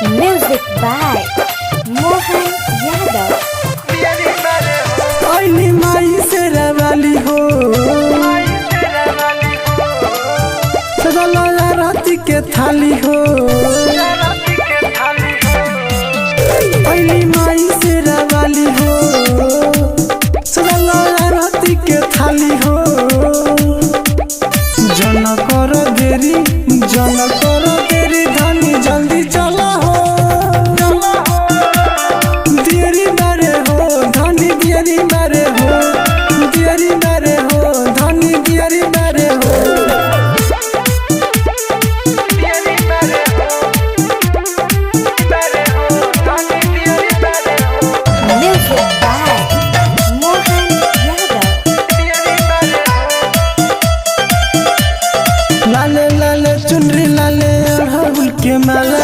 Music by Mohan Yadav. ओइनी माई से रवाली हो सजला राती के थाली हो ओइनी माई से रवाली हो सजला राती के थाली हो जन करो देरी धनी जल्दी चला हो देरी बारे हो धनी देरी बारे हो देरी बारे हो धनी देरी बारे हो Music by Mohan Yadav. लाले लाले चुनरी लाले अड़हुल के माला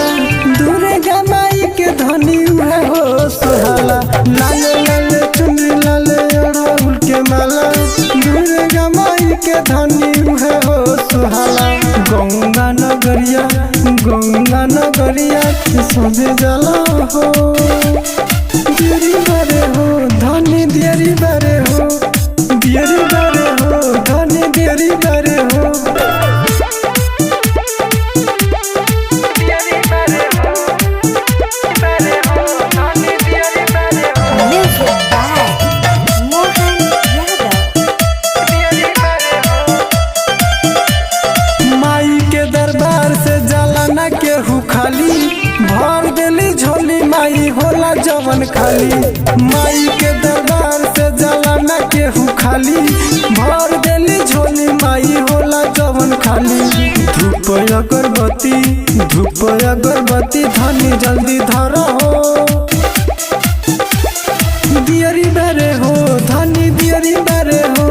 दूरे गमाई के धनी उहे हो सुहाला लाले लाले चुनरी लाले अड़हुल के माला दूरे गमाई के धनी उहे हो सुहाला गंगा नगरिया सोधे जला हो देरी बारे हो धनी देरी बारे हो देरी बारे हो धनी देरी बारे हो Music by Mohan Yadav. माई के दरबार से जाला ना केहू खाली भर देली झोली माई होला जवन खाली माई के दरबार से जाला ना केहू खाली भर देली झोली माई होला जवन खाली धूप अगरबत्ती धनी जल्दी धर हो दियरी बारे हो धनी दियरी बारे हो